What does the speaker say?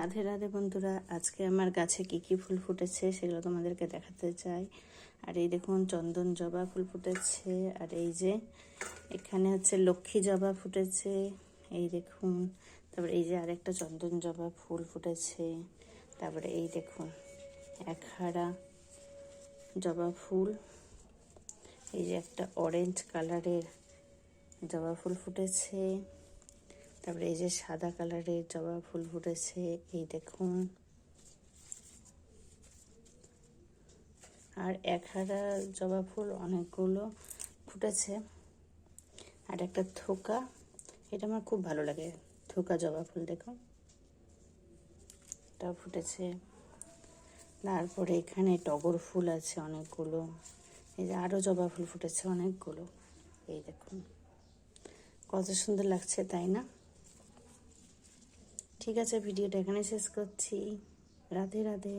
রাধে রাধে বন্ধুরা, আজকে আমার গাছে কি কি ফুল ফুটেছে সেগুলো তোমাদেরকে দেখাতে চাই। আর এই দেখুন চন্দন জবা ফুল ফুটেছে, আর এই যে এখানে হচ্ছে লক্ষ্মী জবা ফুটেছে, এই দেখুন। তারপরে এই যে আরেকটা চন্দন জবা ফুল ফুটেছে। তারপরে এই দেখুন একহারা জবা ফুল, এই যে একটা অরেঞ্জ কালারের জবা ফুল ফুটেছে। তারপরে এই যে সাদা কালারের জবা ফুল ফুটেছে, এই দেখুন। আর একহারা জবা ফুল অনেকগুলো ফুটেছে। আর একটা থোকা, এটা আমার খুব ভালো লাগে, থোকা জবা ফুল দেখুন এটাও ফুটেছে। তারপরে এখানে টগর ফুল আছে অনেকগুলো, এই যে আরও জবা ফুল ফুটেছে অনেকগুলো, এই দেখুন কত সুন্দর লাগছে, তাই না? ঠিক আছে, ভিডিওটা এখানে শেষ করছি। রাধে রাধে।